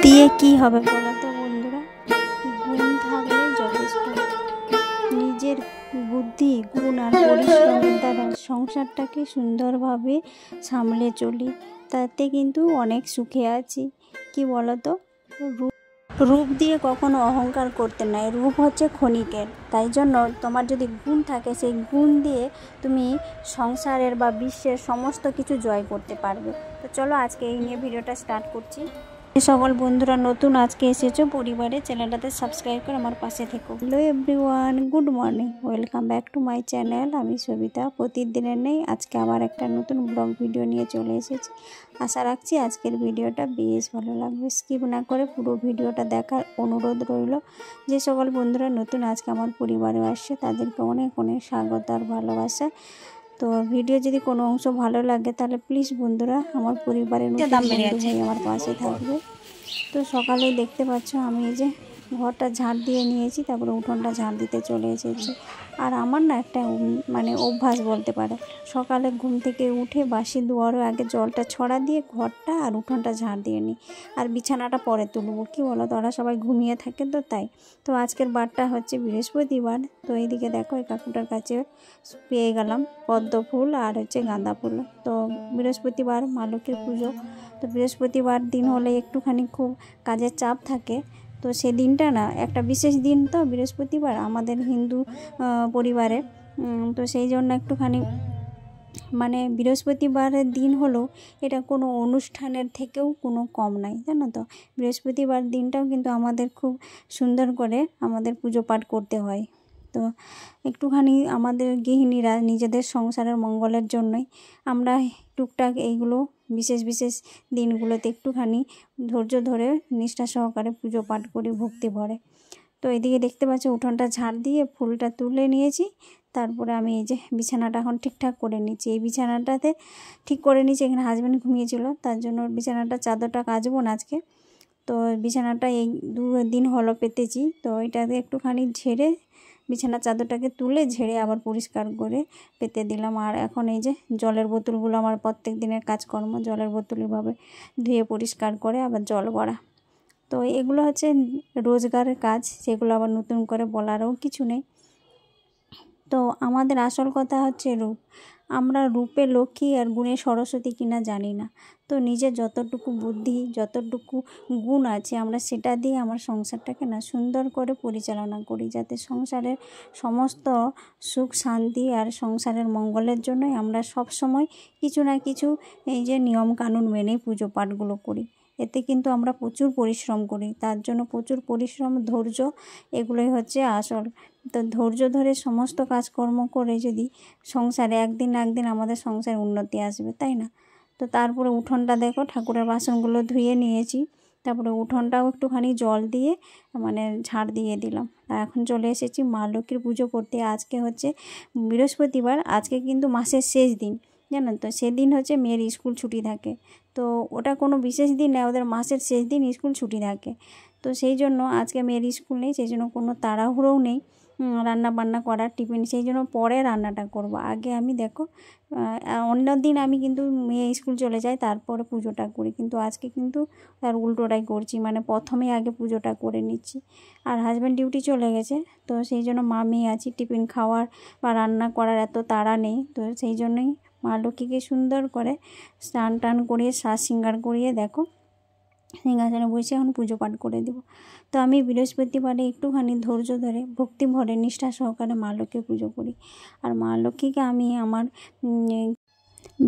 দিয়ে কি হবে বলো তো বন্ধুরা, গুণ থাকলেই যথেষ্ট। নিজের বুদ্ধি, গুণ আর পরিশ্রমের দ্বারা সংসারটাকে সুন্দরভাবে সামলে চলি, তাতে কিন্তু অনেক সুখে আছি। কি বলো তো, রূপ দিয়ে কখনো অহংকার করতে নাই, রূপ হচ্ছে ক্ষণিকের। তাই জন্য তোমার যদি গুণ থাকে, সেই গুণ দিয়ে তুমি সংসারের বা বিশ্বের সমস্ত কিছু জয় করতে পারবে। তো চলো আজকে এই নিয়ে ভিডিওটা স্টার্ট করছি। যে সকল বন্ধুরা নতুন আজকে এসেছো পরিবারে, চ্যানেলটাতে সাবস্ক্রাইব করে আমার পাশে থেকো। Hello everyone, good morning, welcome back to my channel. আমি সবিতা। প্রতিদিনের নেই আজকে আবার একটা নতুন ব্লগ ভিডিও নিয়ে চলে এসেছি। আশা রাখছি আজকের ভিডিওটা বেশ ভালো লাগবে। স্কিপ না করে পুরো ভিডিওটা দেখার অনুরোধ রইল। যে সকল বন্ধুরা নতুন আজকে আমার পরিবারে আসছে তাদেরকে অনেক অনেক স্বাগত আর ভালোবাসা। তো ভিডিও যদি কোনো অংশ ভালো লাগে তাহলে প্লিজ বন্ধুরা আমার পরিবারের আমার পাশে থাকবে। তো সকালেই দেখতে পাচ্ছ আমি এই যে ঘরটা ঝাড় দিয়ে নিয়েছি, তারপরে উঠোনটা ঝাড় দিতে চলে এসেছি। আর আমার না একটা মানে অভ্যাস বলতে পারে, সকালে ঘুম থেকে উঠে বাসি দুয়ারে আগে জলটা ছড়া দিয়ে ঘরটা আর উঠোনটা ঝাড় দিয়ে নিই, আর বিছানাটা পরে তুলবো। কি বলো তো, ওরা সবাই ঘুমিয়ে থাকে তো তাই। তো আজকের বারটা হচ্ছে বৃহস্পতিবার। তো এইদিকে দেখো এই কাকুটার কাছে পেয়ে গেলাম পদ্ম ফুল আর হচ্ছে গাঁদা ফুল। তো বৃহস্পতিবার মা লক্ষ্মীর পুজো, তো বৃহস্পতিবার দিন হলে একটুখানি খুব কাজের চাপ থাকে। তো সেদিনটা না একটা বিশেষ দিন, তো বৃহস্পতিবার আমাদের হিন্দু পরিবারে। তো সেই জন্য একটুখানি মানে বৃহস্পতিবারের দিন হলো এটা কোনো অনুষ্ঠানের থেকেও কোনো কম নাই, জানো তো। বৃহস্পতিবার দিনটাও কিন্তু আমাদের খুব সুন্দর করে আমাদের পুজো পাঠ করতে হয়। তো একটুখানি আমাদের গৃহিণীরা নিজেদের সংসারের মঙ্গলের জন্যই আমরা টুকটাক এইগুলো বিশেষ বিশেষ দিনগুলোতে একটুখানি ধৈর্য ধরে নিষ্ঠা সহকারে পুজো পাঠ করি ভক্তি ভরে। তো এদিকে দেখতে পাচ্ছ উঠোনটা ঝাড় দিয়ে ফুলটা তুলে নিয়েছি। তারপরে আমি এই যে বিছানাটা এখন ঠিকঠাক করে নিচ্ছি। এই বিছানাটাতে ঠিক করে নিচ্ছি, এখানে হাজব্যান্ড ঘুমিয়েছিল তার জন্য বিছানাটা চাদরটা কাচবো না আজকে। তো বিছানাটা এই 2 দিন হলো পেতেছি, তো এটাতে একটুখানি ঝেড়ে বিছানার চাদরটাকে তুলে ঝেড়ে আবার পরিষ্কার করে পেতে দিলাম। আর এখন এই যে জলের বোতলগুলো আমার প্রত্যেক দিনের কাজকর্ম, জলের বোতল এভাবে ধুয়ে পরিষ্কার করে আবার জল ভরা। তো এগুলো হচ্ছে রোজগারের কাজ, সেগুলো আবার নতুন করে বলারও কিছু নেই। তো আমাদের আসল কথা হচ্ছে রূপ। আমরা রূপে লক্ষ্মী আর গুণে সরস্বতী কিনা জানি না। তো নিজের যতটুকু বুদ্ধি, যতটুকু গুণ আছে আমরা সেটা দিয়ে আমার সংসারটাকে না সুন্দর করে পরিচালনা করি, যাতে সংসারের সমস্ত সুখ শান্তি আর সংসারের মঙ্গলের জন্যই আমরা সব সময় কিছু না কিছু এই যে নিয়ম কানুন মেনেই পুজো পাঠগুলো করি। এতে কিন্তু আমরা প্রচুর পরিশ্রম করি, তার জন্য প্রচুর পরিশ্রম, ধৈর্য, এগুলোই হচ্ছে আসল। তো ধৈর্য ধরে সমস্ত কাজকর্ম করে যদি সংসারে একদিন না একদিন আমাদের সংসারে উন্নতি আসবে, তাই না? তো তারপরে উঠোনটা দেখো ঠাকুরের বাসনগুলো ধুয়ে নিয়েছি, তারপরে উঠোনটাও একটুখানি জল দিয়ে মানে ঝাড় দিয়ে দিলাম। আর এখন চলে এসেছি মা লক্ষ্মীর পুজো করতে। আজকে হচ্ছে বৃহস্পতিবার, আজকে কিন্তু মাসের শেষ দিন, জানো তো। সেদিন হচ্ছে মেয়ের স্কুল ছুটি থাকে। তো ওটা কোনো বিশেষ দিন নেই, ওদের মাসের শেষ দিন স্কুল ছুটি থাকে। তো সেই জন্য আজকে মেয়ের স্কুল নেই, সেই জন্য কোনো তাড়াহুড়োও নেই রান্না বান্না করার, টিফিন সেই জন্য পরে রান্নাটা করব। আগে আমি দেখো অন্য দিন আমি কিন্তু মেয়ে স্কুল চলে যাই তারপরে পুজোটা করি, কিন্তু আজকে কিন্তু তার উল্টোটাই করছি, মানে প্রথমেই আগে পুজোটা করে নিচ্ছি। আর হাজব্যান্ড ডিউটি চলে গেছে, তো সেই জন্য মা মেয়ে আছি, টিফিন খাওয়ার বা রান্না করার এত তাড়া নেই। তো সেই জন্যই মা লক্ষ্মীকে সুন্দর করে স্নান টান করিয়ে সাজ শৃঙ্গার করিয়ে দেখো সিংহাসনে বসে এখন পুজো পাঠ করে দেব। তো আমি বৃহস্পতিবারে একটুখানি ধৈর্য ধরে ভক্তি ভরে নিষ্ঠা সহকারে মা লক্ষ্মীর পুজো করি। আর মা লক্ষ্মীকে আমি আমার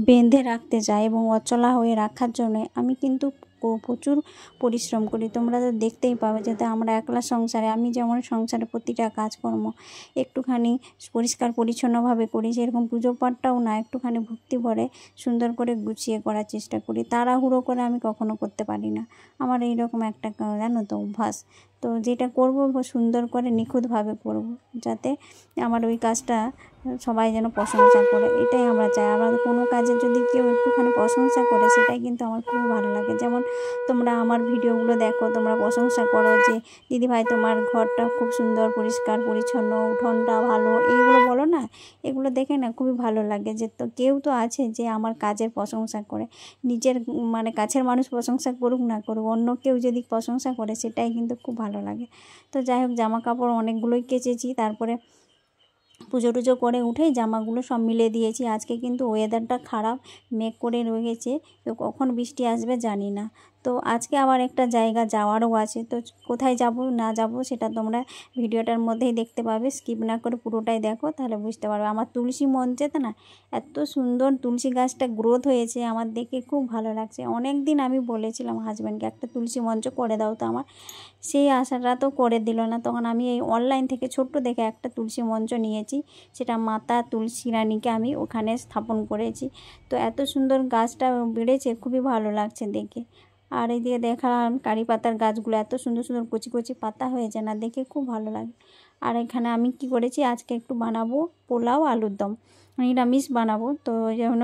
বেঁধে রাখতে চাই এবং অচলা হয়ে রাখার জন্য আমি কিন্তু প্রচুর পরিশ্রম করি, তোমরা তো দেখতেই পাবে। যাতে আমরা একলা সংসারে, আমি যেমন সংসারে প্রতিটা কাজকর্ম একটুখানি পরিষ্কার পরিচ্ছন্নভাবে করি, সেরকম পুজো পাঠটাও না একটুখানি ভক্তি ভরে সুন্দর করে গুছিয়ে করার চেষ্টা করি। তাড়াহুড়ো করে আমি কখনো করতে পারি না, আমার এইরকম একটা জানো তো অভ্যাস। তো যেটা করব সুন্দর করে নিখুঁতভাবে করব, যাতে আমার ওই কাজটা সবাই যেন প্রশংসা করে, এটাই আমরা চাই। আবার কোনো কাজে যদি কেউ একটুখানি প্রশংসা করে, সেটাই কিন্তু আমার খুব ভালো লাগে। যেমন তোমরা আমার ভিডিওগুলো দেখো, তোমরা প্রশংসা করো যে দিদিভাই তোমার ঘরটা খুব সুন্দর, পরিষ্কার পরিচ্ছন্ন, উঠোনটা ভালো, এইগুলো বলো না, এগুলো দেখে না খুবই ভালো লাগে। যে তো কেউ তো আছে যে আমার কাজের প্রশংসা করে, নিজের মানে কাছের মানুষ প্রশংসা করুক না করুক, অন্য কেউ যদি প্রশংসা করে সেটাই কিন্তু খুব ভালো লাগে। তো যাই হোক, জামা কাপড় অনেকগুলোই কেচেছি, তারপরে পুজো টুজো করে উঠেই জামাগুলো সব মিলে দিয়েছি। আজকে কিন্তু ওয়েদারটা খারাপ, মেঘ করে রয়েছে, তো কখন বৃষ্টি আসবে জানি না। তো আজকে আবার একটা জায়গা যাওয়ারও আছে, তো কোথায় যাব না যাব সেটা তোমরা ভিডিওটার মধ্যেই দেখতে পাবে। স্কিপ না করে পুরোটাই দেখো, তাহলে বুঝতে পারবে। আমার তুলসী মঞ্চেতে না এত সুন্দর তুলসী গাছটা গ্রোথ হয়েছে, আমার দেখে খুব ভালো লাগছে। অনেক দিন আমি বলেছিলাম হাজব্যান্ডকে একটা তুলসী মঞ্চ করে দাও, তো আমার সেই আশাটা তো করে দিল না। তখন আমি এই অনলাইন থেকে ছোট্ট দেখে একটা তুলসী মঞ্চ নিয়েছি, সেটা মাতা তুলসী রানীকে আমি ওখানে স্থাপন করেছি। তো এত সুন্দর গাছটা বেড়েছে, খুবই ভালো লাগছে দেখে। আর এইদিকে দেখালাম কারি পাতার গাছগুলো, এত সুন্দর সুন্দর কচি কচি পাতা হয়েছে না, দেখে খুব ভালো লাগে। আর এখানে আমি কি করেছি, আজকে একটু বানাবো পোলাও আলুর দম, নিরামিষ বানাবো। তো যেমন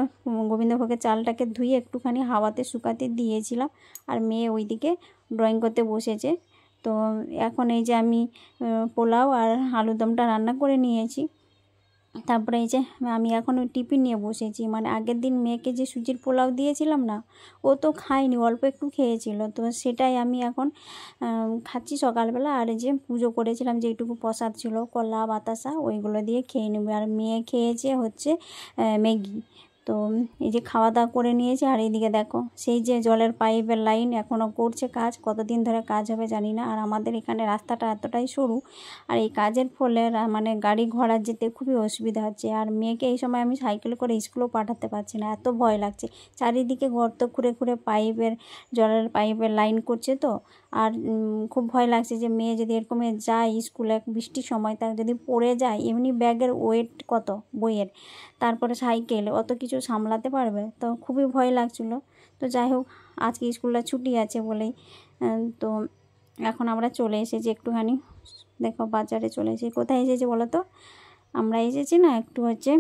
গোবিন্দভোগের চালটাকে ধুয়ে একটুখানি হাওয়াতে শুকাতে দিয়েছিলাম, আর মেয়ে ওইদিকে ড্রয়িং করতে বসেছে। তো এখন এই যে আমি পোলাও আর আলুর দমটা রান্না করে নিয়েছি। তারপরে এই যে আমি এখন ওই টিফিন নিয়ে বসেছি, মানে আগের দিন মেয়েকে যে সুজির পোলাও দিয়েছিলাম না, ও তো খায়নি, অল্প একটু খেয়েছিল। তো সেটাই আমি এখন খাচ্ছি সকালবেলা। আর এই যে পুজো করেছিলাম যেটুকু প্রসাদ ছিল, কলা বাতাসা, ওইগুলো দিয়ে খেয়ে নেবে। আর মেয়ে খেয়েছে হচ্ছে ম্যাগি। তো এই যে খাওয়া দাওয়া করে নিয়েছি। আর এইদিকে দেখো সেই যে জলের পাইপের লাইন এখনও করছে কাজ, কতদিন ধরে কাজ হবে জানি না। আর আমাদের এখানে রাস্তাটা এতটাই সরু, আর এই কাজের ফলে মানে গাড়ি ঘোড়া যেতে খুবই অসুবিধা হচ্ছে। আর মেয়েকে এই সময় আমি সাইকেল করে স্কুলেও পাঠাতে পারছি না, এত ভয় লাগছে। চারিদিকে গর্ত খুঁড়ে খুঁড়ে জলের পাইপের লাইন করছে। তো আর খুব ভয় লাগছে যে মেয়ে যদি এরকমে যায় স্কুলে বৃষ্টির সময়, তার যদি পড়ে যায়, এমনি ব্যাগের ওয়েট কত বইয়ের, তারপরে সাইকেল, অত কিছু সামলাতে পারবে, তো খুবই ভয় লাগছিলো। তো যাই হোক, আজকে স্কুলটা ছুটি আছে বলেই তো এখন আমরা চলে এসেছি একটুখানি, দেখো বাজারে চলে এসেছি। কোথায় এসেছি বলো তো, আমরা এসেছি না একটু হচ্ছে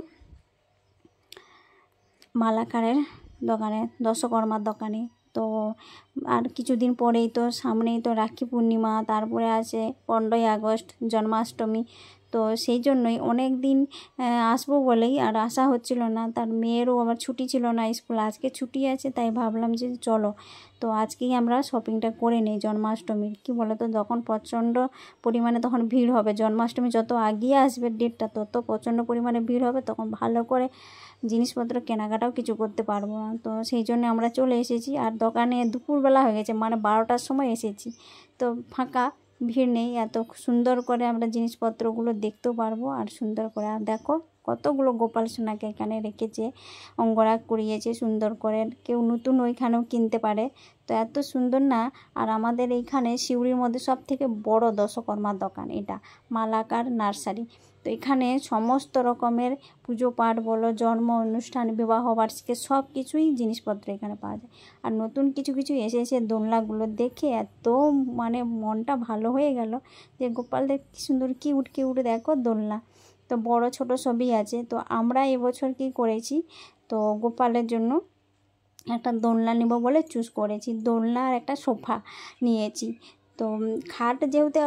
মালাকারের দোকানে, দশকর্মার দোকানে। তো আর কিছুদিন পরেই তো সামনেই তো রাখি পূর্ণিমা, তারপরে আছে 15ই আগস্ট জন্মাষ্টমী। তো সেই জন্যই অনেক দিন আসবো বলেই আর আসা হচ্ছিল না। তার মেয়েরও আবার ছুটি ছিল না স্কুল, আজকে ছুটি আছে, তাই ভাবলাম যে চলো তো আজকেই আমরা শপিংটা করে নিই জন্মাষ্টমীর। কী বলো তো, যখন প্রচণ্ড পরিমাণে তখন ভিড় হবে, জন্মাষ্টমী যত আগিয়ে আসবে ডেটটা, তত প্রচণ্ড পরিমাণে ভিড় হবে, তখন ভালো করে জিনিসপত্র কেনাকাটাও কিছু করতে পারবো না। তো সেই জন্য আমরা চলে এসেছি। আর দোকানে দুপুরবেলা হয়ে গেছে, মানে 12টার সময় এসেছি, তো ফাঁকা, ভিড় নেই। এত সুন্দর করে আমরা জিনিসপত্রগুলো দেখতেও পারবো আর সুন্দর করে। আর দেখো কতগুলো গোপাল সোনাকে এখানে রেখেছে, অঙ্গরাগ করিয়েছে সুন্দর করে, কেউ নতুন ওইখানেও কিনতে পারে। তো এত সুন্দর না। আর আমাদের এইখানে সিউড়ির মধ্যে সব থেকে বড় দশকর্মার দোকান এটা, মালাকার নার্সারি। তো এখানে সমস্ত রকমের পুজো পাঠ বলো, জন্ম অনুষ্ঠান, বিবাহ বার্ষিকী, সব কিছুই জিনিসপত্র এখানে পাওয়া যায়। আর নতুন কিছু কিছু এসেছে, দোলনাগুলো দেখে এত মানে মনটা ভালো হয়ে গেল যে গোপালদের কী সুন্দর কিউট কিউট দেখো দোলনা। তো বড় ছোট সবই আছে। তো আমরা এবছর কি করেছি, তো গোপালের জন্য একটা দোলনা নেব বলে চুজ করেছি, দোলনা আর একটা সোফা নিয়েছি। তো খাট যেহেতু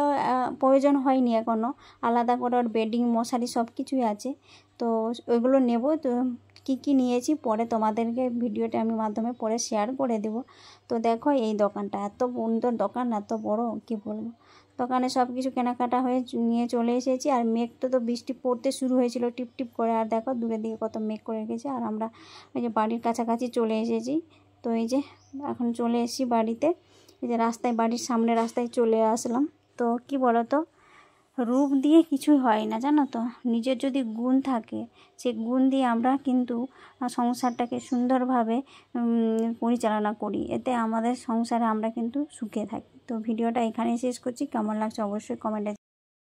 প্রয়োজন হয়নি এখনও, আলাদা করে ওর বেডিং মশারি সব কিছুই আছে, তো ওইগুলো নেব। তো কী কী নিয়েছি পরে তোমাদেরকে ভিডিওটা আমি মাধ্যমে পরে শেয়ার করে দেব। তো দেখো এই দোকানটা এত সুন্দর দোকান, এত বড়, কি বলবো। দোকানে সব কিছু কেনাকাটা হয়ে নিয়ে চলে এসেছি। আর মেঘটা তো বৃষ্টি পড়তে শুরু হয়েছিল টিপ টিপ করে, আর দেখো দূরের দিকে কত মেঘ করে রেখেছে। আর আমরা এই যে বাড়ির কাছাকাছি চলে এসেছি। তো এই যে এখন চলে এসেছি বাড়িতে, এই যে রাস্তায়, বাড়ির সামনে রাস্তায় চলে আসলাম। তো কি বলো তো, রূপ দিয়ে কিছুই হয় না, জানো তো। নিজের যদি গুণ থাকে, সে গুণ দিয়ে আমরা কিন্তু সংসারটাকে সুন্দরভাবে পরিচালনা করি। এতে আমাদের সংসারে আমরা কিন্তু সুখে থাকি। তো ভিডিওটা এখানেই শেষ করছি। কেমন লাগছে অবশ্যই কমেন্টে